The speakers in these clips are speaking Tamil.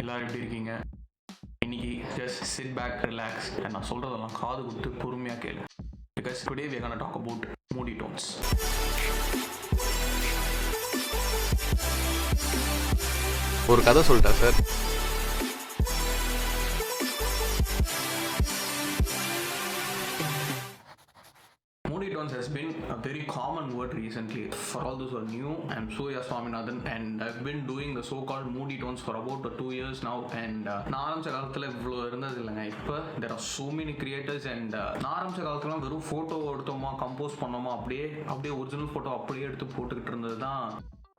எல்லாரும் எப்படி இருக்கீங்க? இன்னைக்கு just sit back, relax and நான் சொல்கிறதெல்லாம் காது கொடுத்து பொறுமையாக கேளு. Because today we are gonna talk about moody tones. ஒரு கதை சொல்லிட்டா sir. Moody tones has been a very common word recently. For all those who are new, I'm Surya Swaminathan and I've been doing the so-called moody tones for about 2 years now. And நான் ஆரம்பிச்ச காலத்தில் இவ்வளோ இருந்தது இல்லைங்க. இப்போ there are so many creators and நான் ஆரம்பிச்ச காலத்துலாம் வெறும் ஃபோட்டோ எடுத்தோமா, கம்போஸ் பண்ணோமா, அப்படியே ஒரிஜினல் ஃபோட்டோ அப்படியே எடுத்து போட்டுக்கிட்டு இருந்தது தான்.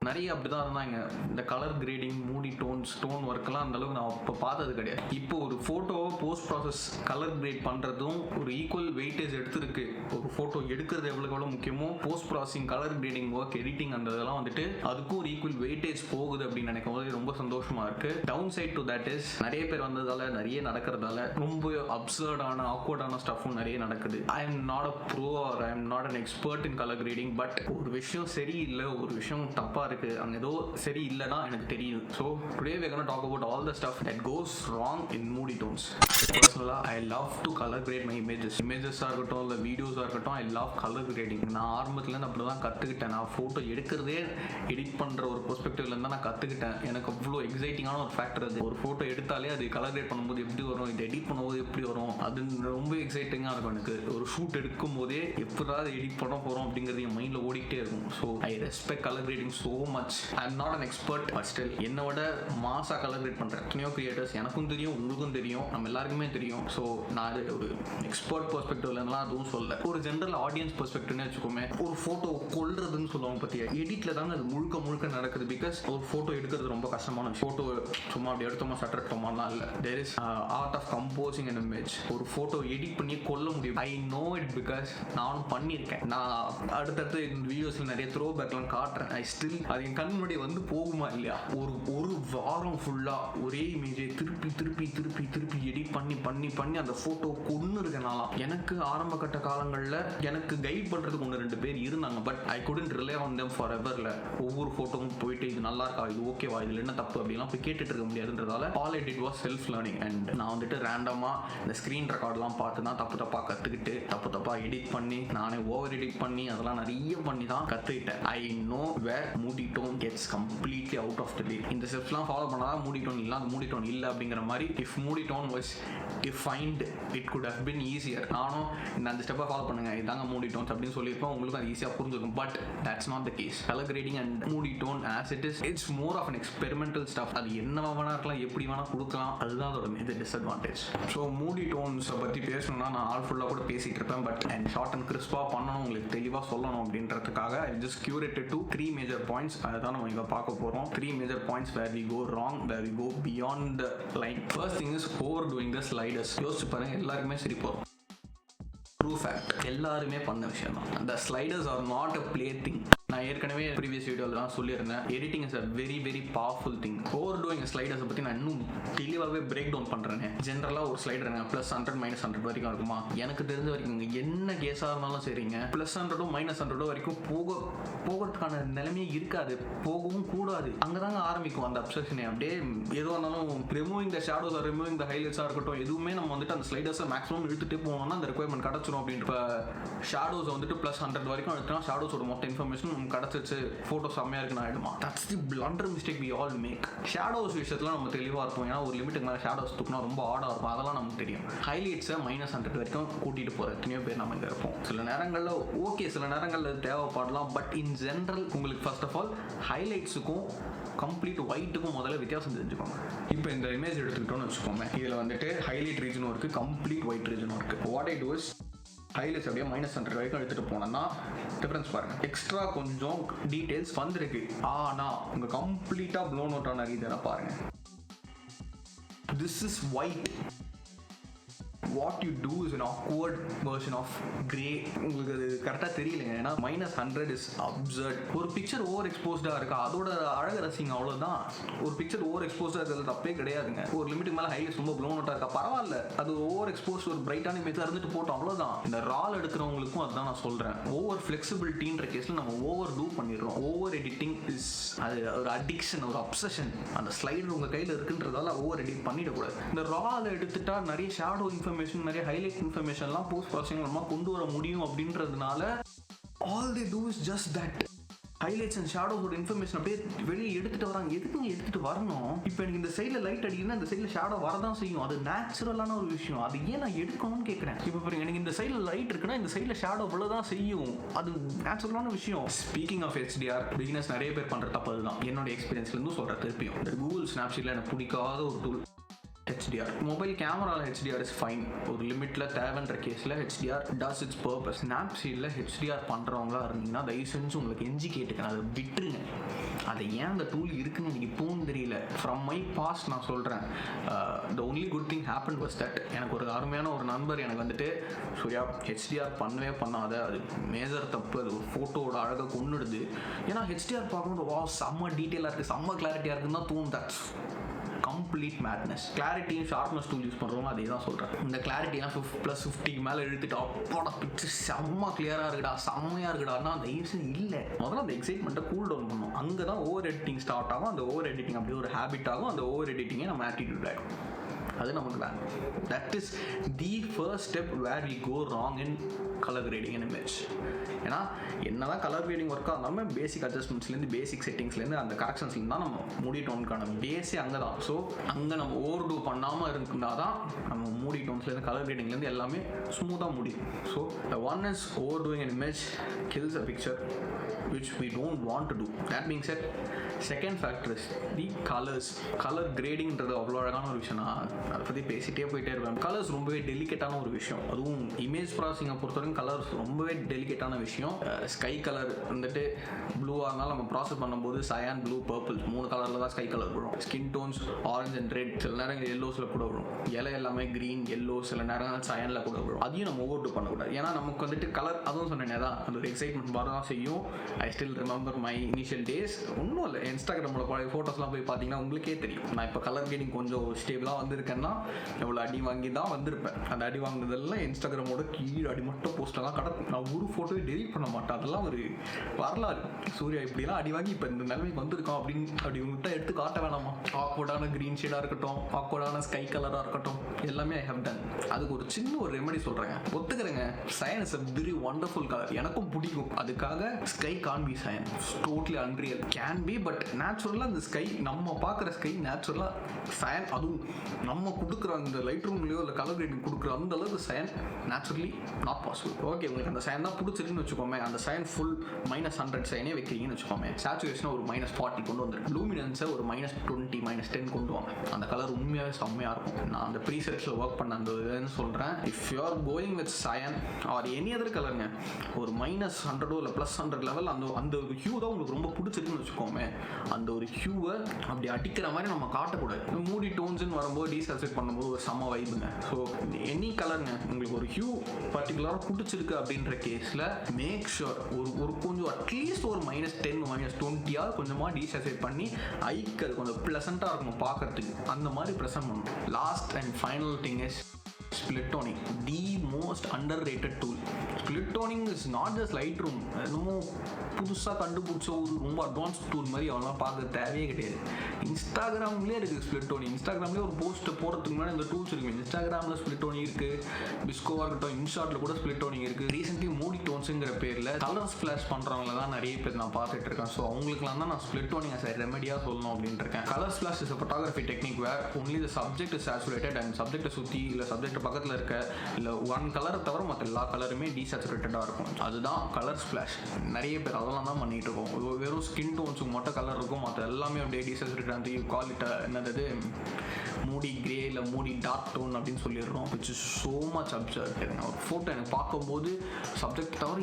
நிறைய அப்படிதான் இருந்தாங்க. இந்த கலர் கிரேடிங், மூடி டோன்ஸ், டோன் ஒர்க்கெல்லாம் அந்த அளவுக்கு நான் இப்போ பார்த்தது கிடையாது. இப்போ ஒரு ஃபோட்டோவை போஸ்ட் ப்ராசஸ் கலர் கிரேட் பண்ணுறதும் ஒரு ஈக்குவல் வெயிட்டேஜ் எடுத்துருக்கு. ஒரு ஃபோட்டோ எடுக்கிறது எவ்வளோ முக்கியமோ post processing, colour grading work, editing அந்த இதெல்லாம் வந்துட்டு அதுக்கும் ஒரு ஈக்குவல் வெயிட்டேஜ் போகுது அப்படின்னு நினைக்கும் போது ரொம்ப சந்தோஷமா இருக்கு. Downside to that is நிறைய பேர் வந்ததால, நிறைய நடக்கிறதால ரொம்ப அப்சர்டான, ஆக்வர்டான ஸ்டஃப்பும் நிறைய நடக்குது. I am not a pro or I am not an expert in colour grading. But ஒரு விஷயம் சரியில்லை, ஒரு விஷயம் தப்பா இருக்கு, அங்க ஏதோ சரி இல்லைன்னா எனக்கு தெரியும். So today we are going to talk about all the stuff that goes wrong in moody tones. Personally, I love to color grade my images இருக்கட்டும், இல்லை வீடியோஸாக இருக்கட்டும். I love color grading. நான் ஆரம்பத்துலேருந்து அப்படி தான் கற்றுக்கிட்டேன். நான் ஃபோட்டோ எடுக்கிறதே எடிட் பண்ணுற ஒரு பெர்ஸ்பெக்டிவ்லேருந்து நான் கற்றுக்கிட்டேன். எனக்கு அவ்வளோ எக்ஸைட்டிங்கான ஒரு ஃபேக்டர் அது. ஒரு ஃபோட்டோ எடுத்தாலே அது கலர் கிரேட் பண்ணும்போது எப்படி வரும், இது எடிட் பண்ணும்போது எப்படி வரும், அது ரொம்ப எக்ஸைட்டிங்காக இருக்கும். எனக்கு ஒரு ஷூட் எடுக்கும் போதே எப்படாவது எடிட் பண்ண போகிறோம் அப்படிங்கிறது என் மைண்டில் ஓடிக்கிட்டே இருக்கும். So I respect colour grading so much. I am not an expert, but still என்னோட மாசாக கலர் கிரேட் பண்ணுறேன் எத்தனையோ கிரியேட்டர்ஸ். எனக்கும் தெரியும், உங்களுக்கும் தெரியும், நம்ம எல்லாருக்குமே தெரியும். ஸோ நான் அது ஒரு எக்ஸ்பர்ட் பெர்ஸ்பெக்டிவ்லாம் அதுவும் சொல்ல, ஒரு ஜென்ரல் ஆடியன்ஸ் பெர்ஸ்பெக்டிவ்னு வச்சுக்கோமே. ஒரு ஃபோட்டோ கொள்றதுன்னு சொல்லுவாங்க பற்றியா, எடிட்ல தாங்க அது முழுக்க நடக்குது. பிகாஸ் ஒரு ஃபோட்டோ எடுக்கிறது ரொம்ப கஷ்டமான விஷயம். ஃபோட்டோ சும்மா அப்படி எடுத்தோமா சட்டர் எடுத்தோமாலாம் இல்லை. There is art of composing an image. ஒரு ஃபோட்டோ எடிட் பண்ணி கொள்ள முடியும். ஐ நோ இட் பிகாஸ் நானும் பண்ணியிருக்கேன். நான் அடுத்தடுத்து இந்த வீடியோஸில் நிறைய த்ரோ பேக்லாம் காட்டுறேன். ஐ ஸ்டில் அது என் கண் முன்னாடி வந்து போகுமா இல்லையா. ஒரு வாரம் ஃபுல்லாக ஒரே இமேஜை திருப்பி எடிட் பண்ணி அந்த ஃபோட்டோ கொண்டு இருக்கனாலாம். எனக்கு ஆரம்ப கட்ட காலங்களில் எனக்கு கைட் பண்ணுறதுக்கு 1-2 பேர் இருந்தாங்க. But I couldn't rely on them for எவர்ல. ஒவ்வொரு ஃபோட்டோவும் போயிட்டு இது நல்லா இருக்கா, இது ஓகேவா, இதில் என்ன தப்பு அப்படிலாம் போய் கேட்டுட்டு இருக்க முடியாதுன்றதால all I did was self learning. And நான் வந்துட்டு ரேண்டமாக இந்த ஸ்க்ரீன் ரெக்கார்ட்லாம் பார்த்து தான் தப்பாக கற்றுக்கிட்டு தப்பாக எடிட் பண்ணி நானே ஓவர் எடிட் பண்ணி அதெல்லாம் நிறைய பண்ணி தான் கற்றுக்கிட்டேன். ஐ know where moody tone gets completely out of the league. இந்த ஸ்டெப்ஸ்லாம் ஃபாலோ பண்ணாதான் மூடி டோன் இல்லை, அது மூடி டோன் இல்லை அப்படிங்கிற மாதிரி. If moody tone was defined it could have been easier. நானும் இந்த ஸ்டெப்பை ஃபாலோ பண்ணுங்க, இதாங்க மூடி டோன்ஸ் அப்படின்னு சொல்லியிருப்போம். உங்களுக்கு அது ஈஸியாக புரிஞ்சுக்கும். But that's not the case. Colour grading and moody tone as it is, it's more of an experimental stuff. அது என்ன வேணா இருக்கலாம், எப்படி வேணா கொடுக்கலாம். அதுதான் அதோட மேஜர் டிஸ்அட்வான்டேஜ். ஸோ மூடி டோன்ஸை பற்றி பேசணும்னா நான் ஆல் ஃபுல்லாக கூட பேசிகிட்டு இருப்பேன். பட் அண்ட் ஷார்ட் அண்ட் கிறிஸ்பாக பண்ணணும், உங்களுக்கு தெளிவாக சொல்லணும் அப்படின்றதுக்காக I just curated to 3 major points. அதுதான் நம்ம இங்கே பார்க்க போகிறோம். 3 major points where we go wrong, where we go beyond the line. First thing is overdoing the sliders. யோசிச்சு பாருங்க, எல்லாருக்குமே சரி போகிறோம். ட்ரூ ஃபேக்ட், எல்லாருமே பண்ண விஷயம் தான். அந்த sliders are not a play thing. நான் ஏற்கனவே ப்ரீவியஸ் வீடியோவில் தான் சொல்லியிருந்தேன், editing is a very very powerful thing. Overdoing ஸ்லைடர்ஸை பற்றி நான் இன்னும் தெளிவாகவே பிரேக் டவுன் பண்ணுறேன். ஜென்ரலாக ஒரு ஸ்லைடர் +100 -100 வரைக்கும் இருக்குமா, எனக்கு தெரிஞ்ச வரைக்கும் என்ன கேஸாக இருந்தாலும் சரிங்க, +100 -100 வரைக்கும் போகிறதுக்கான நிலைமையே இருக்காது, போகவும் கூடாது. அங்கே தாங்க ஆரம்பிக்கும் அந்த அப்சஷனே. அப்படியே எதுவாக இருந்தாலும் removing the shadows, removing the ஹைலைட்ஸாக இருக்கட்டும், எதுவுமே நம்ம வந்துட்டு அந்த ஸ்லைடர்ஸை மேக்ஸிமம் இழுத்துட்டு போனோம்னா அந்த ரெக்யர்மெண்ட் கிடச்சிரும் அப்படின்ற. ஷேடோஸ் வந்துட்டு +100 வரைக்கும் எடுத்துனா ஷேடோஸோட மொத்த இன்ஃபர்மேஷன் கிடச்சிருச்சு, ஃபோட்டோ செம்மையாக இருக்குன்னு ஆகிடுமா. That's the blunder mistake we all make. Shadows விஷயத்தில் நம்ம தெளிவாக இருப்போம். ஏன்னா ஒரு லிமிட்டுக்கு மேலே ஷேடோஸ் தூக்கினா ரொம்ப ஆடாக இருக்கும், அதெல்லாம் நமக்கு தெரியும். ஹைலைட்ஸை -100 வரைக்கும் கூட்டிகிட்டு போகிற எத்தனையோ பேர் நம்ம இங்கே இருப்போம். சில நேரங்களில் ஓகே, சில நேரங்களில் தேவைப்படலாம். பட் இன் ஜென்ரல் உங்களுக்கு ஃபர்ஸ்ட் ஆஃப் ஆல் ஹைலைட்ஸுக்கும் கம்ப்ளீட் ஒயிட்டுக்கும் முதல்ல வித்தியாசம் தெரிஞ்சுக்கோங்க. இப்போ இந்த இமேஜ் எடுத்துக்கிட்டோன்னு வச்சுக்கோங்க, இதில் வந்துட்டு ஹைலைட் ரீஜனும் இருக்குது, கம்ப்ளீட் ஒயிட் ரீஜனும் இருக்குது. What I do is highlights அப்படியே -100 வரைக்கும் எடுத்துகிட்டு போனோம்னா டிஃப்ரென்ஸ் பாருங்கள். எக்ஸ்ட்ரா கொஞ்சம் டீட்டெயில்ஸ் வந்திருக்கு, ஆனால் உங்கள் கம்ப்ளீட்டாக ப்ளோன் அவுட் ஆன ரீஜனை பாருங்கள். This is white. What you do is an awkward version of grey. உங்களுக்கு அது கரெக்டாக தெரியலைங்க. ஏன்னா -100 இஸ் அப்சர்ட். ஒரு பிக்சர் ஓவர் எக்ஸ்போஸ்டாக இருக்கா, அதோட அழகு ரசிங்க, அவ்வளோதான். ஒரு பிக்சர் ஓவர் எக்ஸ்போஸ்டாக இருக்கிறது தப்பே கிடையாதுங்க. ஒரு லிமிட்டுக்கு மேலே ஹைலைட்ஸ் ரொம்ப ப்ளோன் அவுட்டாக இருக்கா, பரவாயில்ல, அது ஓவர் எக்ஸ்போஸ் ஒரு பிரைட்டான இமேஜாக இருந்துட்டு போட்டோம், அவ்வளோதான். இந்த ரால் எடுக்கிறவங்களுக்கும் அதுதான் நான் சொல்கிறேன். ஓவர் ஃப்ளெக்சிபிலிட்டின்ற கேஸில் நம்ம ஓவர் டூ பண்ணிடுறோம். ஓவர் எடிட்டிங் இஸ் அது ஒரு அடிக்ஷன், ஒரு அப்சஷன். அந்த ஸ்லைடர் உங்கள் கையில் இருக்குன்றதால ஓவர் எடிட் பண்ணிடக்கூடாது. இந்த ரால் எடுத்துட்டா நிறைய ஷேடோ இன்ஃபர்மேஷன், நிறைய ஹைலைட் இன்ஃபர்மேஷன்லாம் போஸ்ட் ப்ராசஸிங் மூலமாக கொண்டு வர முடியும் அப்படின்றதுனால all they do is just that. Highlights and ஷேடோஸோட இன்ஃபர்மேஷன் அப்படியே வெளியே எடுத்துகிட்டு வராங்க. எதுக்குங்க எடுத்துகிட்டு வரணும்? இப்போ எனக்கு இந்த சைடில் லைட் அடிக்குதுன்னா இந்த சைடில் ஷேடோ வரதான் செய்யும். அது நேச்சுரலான ஒரு விஷயம். அது ஏன் நான் எடுக்கணும்னு கேட்குறேன். இப்போ பாருங்க, எனக்கு இந்த சைடில் லைட் இருக்குன்னா இந்த சைடில் ஷேடோ விழ தான் செய்யும். அது நேச்சுரலான விஷயம். ஸ்பீக்கிங் ஆஃப் HDR, பிகினர்ஸ் நிறைய பேர் பண்ணுற தப்பு அதுதான். என்னோட எக்ஸ்பீரியன்ஸ்லேருந்து சொல்கிறேன் திருப்பியும். இந்த கூகுள் ஸ்னாப்ஷீட்டில் எனக்கு பிடிக்காத ஒரு டூல் HDR. மொபைல் கேமராவில் HDR இஸ் ஃபைன். ஒரு லிமிட்டில் தேவைன்ற கேஸில் HDR டஸ் இட்ஸ் பர்பஸ். ஸ்னாப்சீட்டில் HDR பண்ணுறவங்களா இருந்தீங்கன்னா தயவு செஞ்சு உங்களுக்கு எஞ்சி கேட்டுக்கணும், அதை விட்டுருங்க. அதை ஏன் அந்த டூல் இருக்குன்னு எனக்கு இப்போவும் தெரியல. ஃப்ரம் மை பாஸ்ட் நான் சொல்கிறேன். The only good thing happen was that எனக்கு ஒரு அருமையான ஒரு நண்பர் எனக்கு வந்துட்டு, சூர்யா HDR பண்ணவே பண்ணாத, அது மேஜர் தப்பு, அது ஒரு ஃபோட்டோவோட அழகை கொண்டுடுது. ஏன்னா HDR பார்க்கும்போது வா செம்ம டீட்டெயிலாக இருக்குது, செம்ம கிளாரிட்டியாக இருக்குன்னு தான் தோணும். That's complete madness. கிளாரிட்டியும் ஷார்ப்னஸ் டூல் யூஸ் பண்ணுறவங்க அதே தான் சொல்கிறேன். இந்த கிளாரிட்டிலாம் +50 மேலே எழுத்துட்டு அப்போட பிக்சர் செம்ம கிளியராக இருக்குடா, செம்மையாக இருக்குடான்னா அந்த ஈஸன் இல்லை. முதல்ல அந்த எக்ஸைட்மெண்ட்டை கூல் டவுன் பண்ணும். அங்கே தான் ஓவர் எடிட்டிங் ஸ்டார்ட் ஆகும். அந்த ஓவர் எடிட்டிங் அப்படியே ஒரு ஹேபிட் ஆகும். அந்த ஓவர் எடிட்டிங்கே நம்ம ஆட்டிடியூட் ஆகிடும். அது நமக்கு வேணும். That is the first step where we go wrong in colour grading and image. ஏன்னா என்னதான் கலர் கிரேடிங் ஒர்க்காக இருந்தாலும் பேசிக் அட்ஜஸ்ட்மெண்ட்ஸ்லேருந்து பேசிக் செட்டிங்ஸ்லேருந்து அந்த கரெக்ஷன்ஸ்லேருந்து தான் நம்ம மூடி டோனுக்கான பேஸே அங்கே தான். ஸோ அங்கே நம்ம ஓவர் டூ பண்ணாமல் இருந்தால் தான் நம்ம மூடி டோன்ஸ்லேருந்து கலர் கிரேடிங்லேருந்து எல்லாமே ஸ்மூத்தாக முடியும். So the one is over doing an image kills a picture which we don't want to do. That being said, second factor is the colors. Colour கிரேடிங்கிறது அவ்வளோ அழகான ஒரு விஷயம். நான் அதை பற்றி பேசிகிட்டே போயிட்டே இருப்பேன். கலர்ஸ் ரொம்பவே டெலிகேட்டான ஒரு விஷயம். அதுவும் இமேஜ் ப்ராசஸிங்கை பொறுத்தவரைக்கும் கலர்ஸ் ரொம்பவே டெலிகேட்டான விஷயம். ஸ்கை கலர் வந்துட்டு ப்ளூவாக இருந்தாலும் நம்ம ப்ராசஸ் பண்ணும்போது சயான், ப்ளூ, பர்பிள் 3 கலரில் தான் ஸ்கை கலர் வரும். Skin don'ts orange and red, சில நேரங்கள் எல்லோஸில் கூட வரும். இலை எல்லாமே க்ரீன், எல்லோ, சில நேரங்கள் சயானில் கூட வரும். அதையும் நம்ம ஓவர் டூ பண்ணக்கூடாது. ஏன்னா நமக்கு வந்துட்டு கலர், அதுவும் சொன்னேனே தான், அந்த ஒரு எக்ஸைட்மெண்ட் வர தான் செய்யும். I still remember my initial days. ஒன்றும் இல்லை, இன்ஸ்டாகிராமோட பழைய ஃபோட்டோஸ்லாம் போய் பார்த்தீங்கன்னா உங்களுக்கே தெரியும். நான் இப்போ கலர் கிரேடிங் கொஞ்சம் ஸ்டேபிளாக வந்திருக்கேன்னா எவ்வளோ அடி வாங்கி தான் வந்திருப்பேன். அந்த அடி வாங்கினதெல்லாம் இன்ஸ்டாகிராமோட கீழே அடிமட்டம் போஸ்டெல்லாம் கடக்கும். நான் ஒரு ஃபோட்டோவே டெலிட் பண்ண மாட்டேன். அதெல்லாம் ஒரு வரலாறு. சூர்யா இப்படிலாம் அடி வாங்கி இப்போ இந்த நிலைமைக்கு வந்திருக்கோம் அப்படி உங்கள்கிட்ட எடுத்து காட்ட வேணாமா? ஆக்வர்டான க்ரீன் ஷேடாக இருக்கட்டும், ஆக்வர்டான ஸ்கை கலராக இருக்கட்டும், எல்லாமே ஐ ஹவ் டன். அதுக்கு ஒரு சின்ன ஒரு ரெமெடி சொல்கிறேங்க, ஒத்துக்கிறேங்க. Cyan is a very wonderful colour, எனக்கும் பிடிக்கும். அதுக்காக sky can be cyan, totally unreal. Can be, but நேச்சுரலாக அந்த ஸ்கை, நம்ம பார்க்குற ஸ்கை நேச்சுரலாக சயன், அதுவும் நம்ம கொடுக்குற அந்த லைட் ரூம்லையோ இல்லை கலர் கிரேடிங் கொடுக்குற அந்த அளவுக்கு Sayan naturally not possible. Okay, உங்களுக்கு அந்த சயன் தான் பிடிச்சிருக்குன்னு வச்சுக்கோமே, அந்த சயன் ஃபுல் -100 சயனே வைக்கிறீங்கன்னு வச்சுக்கோமே, சேச்சுரேஷனை ஒரு -40 கொண்டு வந்துருக்கு, லூமினன்ஸை ஒரு -20 -10 கொண்டு வாங்க. அந்த கலர் உண்மையாகவே செம்மையாக இருக்கும். நான் அந்த ப்ரீசெட்ஸில் ஒர்க் பண்ண அந்த இதுன்னு சொல்கிறேன். If you are going with Sayan or any other கலருங்க, ஒரு -100 இல்லை +100 லெவல் அந்த ஒரு ஹியூ தான் உங்களுக்கு ரொம்ப பிடிச்சிருக்குன்னு வச்சுக்கோமே, அந்த ஒரு ஹியூவை அப்படி அடிக்கிற மாதிரி நம்ம காட்டக்கூடாது. மூடி டோன்ஸ்ன்னு வரும்போது டீசாச்சுரேட் பண்ணும்போது ஒரு செம்ம வைப்புங்க. ஸோ எனி கலருங்க, உங்களுக்கு ஒரு ஹியூ பர்டிகுலராக பிடிச்சிருக்கு அப்படின்ற கேஸில் மேக் ஷுர் ஒரு கொஞ்சம் அட்லீஸ்ட் ஒரு -10 -20 கொஞ்சமாக டீசாச்சுரேட் பண்ணி ஐக்கு அது கொஞ்சம் ப்ளசண்ட்டாக இருக்கணும் பார்க்கறதுக்கு, அந்த மாதிரி ப்ரெசென்ட் பண்ணணும். Last and final thing is split toning, the most underrated tool. Split toning is not just Lightroom. என்னமோ புதுசாக கண்டுபிடிச்ச ஒரு ரொம்ப அட்வான்ஸ் டூல் மாதிரி அவங்களாம் பார்க்க தேவையே கிடையாது. இன்ஸ்டாகிராம்லேயே இருக்குது ஸ்ப்ளிட் டோனிங். இன்ஸ்டாகிராம்லேயே ஒரு போஸ்ட்டை போகிறதுக்கு முன்னாடி இந்த டூல்ஸ் இருக்குது. இன்ஸ்டாகிராமில் ஸ்ப்ளிட் டோனிங் இருக்குது, பிஸ்கோவாக இருக்கட்டும், இன்ஷாட்டில் கூட ஸ்ப்ளிட் டோனிங் இருக்குது. ரீசென்ட்லி மூடி டோன்ஸுங்கிற பேரில் கலர் ஸ்ப்ளாஷ் பண்ணுறவங்கள தான் நிறைய பேர் நான் பார்த்துட்டு இருக்கேன். ஸோ அவங்களுக்குலாம் தான் நான் ஸ்ப்ளிட் டோனிங் as a ரெமெடியாக சொல்லணும் அப்படின்ட்டு இருக்கேன். Colour splash is a photography technique where only the subject is saturated and subject சுற்றி இல்லை சப்ஜெக்ட் பக்கத்தில் இருக்க இல்லை ஒன் கலரை தவிர மற்ற எல்லா கலருமே டீசேச்சுரேட்டடாக இருக்கும். அதுதான் கலர் ஸ்ப்ளாஷ். நிறைய பேர் அதெல்லாம் தான் பண்ணிகிட்டு இருக்கோம். வெறும் ஸ்கின் டோன்ஸுக்கு மட்டும் கலர் இருக்கும், மற்ற எல்லாமே அப்படியே டீசேச்சுரேட்டட். அந்த கால் இட் என்னது மூடி கிரே இல்லை மூடி டார்க் டோன் அப்படின்னு சொல்லிடுறோம். Which is so much absurd. ஒரு ஃபோட்டோ எனக்கு பார்க்கும்போது சப்ஜெக்ட் தவிர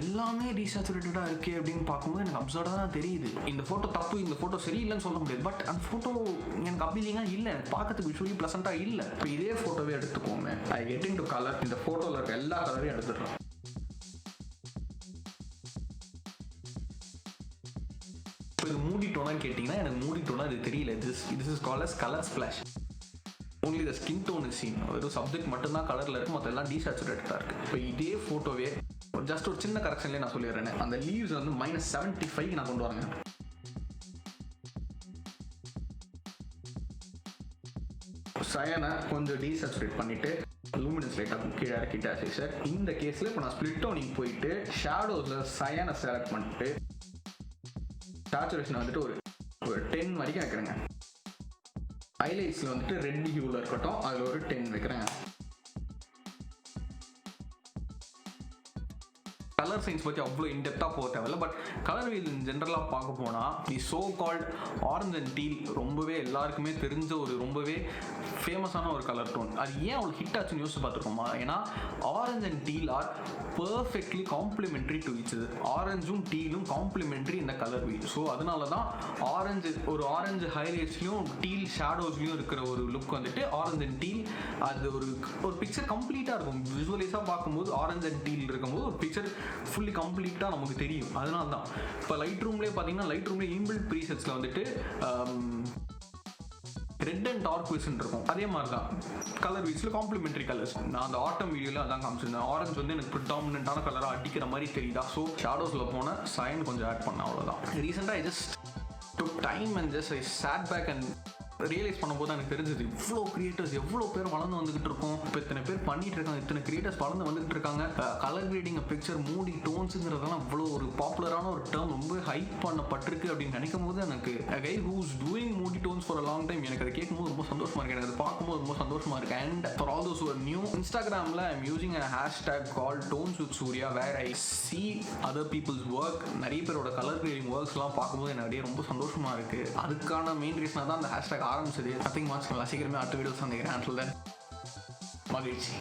எல்லாமே டீசேச்சுரேட்டடாக இருக்கே அப்படின்னு பார்க்கும்போது எனக்கு அப்சர்டாக தான் தெரியுது. இந்த ஃபோட்டோ தப்பு, இந்த ஃபோட்டோ சரியில்லைன்னு சொல்ல முடியாது. பட் அந்த ஃபோட்டோ எனக்கு அப்பீலிங்காக இல்லை, எனக்கு பார்க்கறதுக்கு விஷுவலி ப்ளசண்ட்டாக இல்லை. இப்போ இதே ஃபோட்டோவே எடுத்துக்கோங்க. வச்சுக்கோங்க. I get into colour. இந்த ஃபோட்டோவில் இருக்க எல்லா கலரையும் எடுத்துடுறேன். இப்போ இது மூடி டோனான்னு கேட்டிங்கன்னா எனக்கு மூடி டோனா இது தெரியல. This is called as colour splash. only the skin tone is seen. ஒரு சப்ஜெக்ட் மட்டும்தான் கலரில் இருக்குது, மற்ற எல்லாம் டீசேச்சுரேட்டடாக இருக்குது. இப்போ இதே ஃபோட்டோவே ஜஸ்ட் ஒரு சின்ன கரெக்ஷன்லேயே நான் சொல்லிடுறேன். அந்த லீவ்ஸ் வந்து -75 நான் கொண்டு வரேங்க. சயனை கொஞ்சம் டீசேச்சுரேட் பண்ணிவிட்டு லூமினன்ஸ் லைட்டாக கீழே இறக்கிட்டாச்சு சார். இந்த கேஸில் இப்போ நான் ஸ்ப்ளிட் டவுனிங் போயிட்டு ஷேடோஸில் சயனை செலக்ட் பண்ணிட்டு சேச்சுரேஷன் வந்துட்டு ஒரு 10 வரைக்கும் வைக்கிறேங்க. ஹைலைட்ஸில் வந்துட்டு ரெட் ஹியூவில் இருக்கட்டும், அதில் ஒரு 10 வைக்கிறேங்க. கலர் சயின்ஸ் பற்றி அவ்வளோ இன்டெப்த்தாக போக தேவையில்ல. பட் கலர் வீல் ஜென்ரலாக பார்க்க போனால் the so called orange and deal ரொம்பவே எல்லாருக்குமே தெரிஞ்ச ஒரு ரொம்பவே ஃபேமஸான ஒரு கலர் டோன். அது ஏன் அவ்வளோ ஹிட் ஆச்சுன்னு யோசிச்சு பார்த்துருக்கோமா? ஏன்னா orange and teal are perfectly complementary to each other. ஆரஞ்சும் டீலும் காம்ப்ளிமெண்ட்ரி இந்த கலர் வீல். ஸோ அதனால தான் ஆரஞ்சு ஹைலைட்ஸ்லையும் டீல் ஷேடோஸ்லையும் இருக்கிற ஒரு லுக் வந்துட்டு ஆரஞ்ச் அண்ட் டீல். அது ஒரு பிக்சர் கம்ப்ளீட்டாக இருக்கும். விசுவலைஸாக பார்க்கும்போது ஆரஞ்ச் அண்ட் டீல் இருக்கும்போது ஒரு பிக்சர் ஃபுல்லி கம்ப்ளீட்டாக நமக்கு தெரியும். அதனால தான் இப்போ லைட் ரூம்லேயே பார்த்தீங்கன்னா லைட் ரூம்லேயே இன்பில்ட் ப்ரீசெட்ஸில் வந்துட்டு ரெட் அண்ட் டார்க் விஸ்ன்னு இருக்கும். அதே மாதிரி தான் கலர் வீல்ஸில் காம்ப்ளிமெண்ட்ரி கலர்ஸ். நான் அந்த ஆட்டம் வீடியோவில் அதான் காமிச்சிருந்தேன். ஆரஞ்சு வந்து எனக்கு ப்ரிடாமினன்ட்டான கலராக அடிக்கிற மாதிரி தெரியுதா. ஸோ ஷேடோஸில் போன சைன் கொஞ்சம் ஆட் பண்ணேன், அவ்வளோதான். ரீசெண்டாக I just took time and just I sat back and realise பண்ணும்போது எனக்கு தெரிஞ்சது இவ்வளோ கிரியேட்டர்ஸ் எவ்வளோ பேர் வளர்ந்து வந்துகிட்டு இருக்கோம். இப்போ இத்தனை பேர் பண்ணிட்டு இருக்காங்க, இத்தனை கிரியேட்டர்ஸ் வளர்ந்து வந்துகிட்டு இருக்காங்க. கலர் கிரேடிங் பிக்சர் மூடி டோன்ஸுங்கிறதெல்லாம் இவ்வளோ ஒரு பாப்புலரான ஒரு டேர்ம் ரொம்ப ஹைப் பண்ணப்பட்டிருக்கு அப்படின்னு நினைக்கும் போது எனக்கு guy who's doing moody tones for a long time எனக்கு அதை கேட்கும்போது ரொம்ப சந்தோஷமா இருக்கு. எனக்கு அதை பார்க்கும்போது ரொம்ப சந்தோஷமா இருக்கு. And for all those who knew, இன்ஸ்டாகிராமில் I am using a hashtag called Tones with Surya where I see other people's work. நிறைய பேரோட கலர் கிரேடிங் ஒர்க்ஸ்லாம் பார்க்கும்போது எனக்கு ரொம்ப சந்தோஷமா இருக்கு. அதுக்கான மெயின் ரீசனாக தான் அந்த ஹேஷ்டாக் ஆரம்பிச்சது. Nothing much. சீக்கிரமே அடுத்த வீடியோஸ் சந்திக்கிறேன். மகிழ்ச்சி.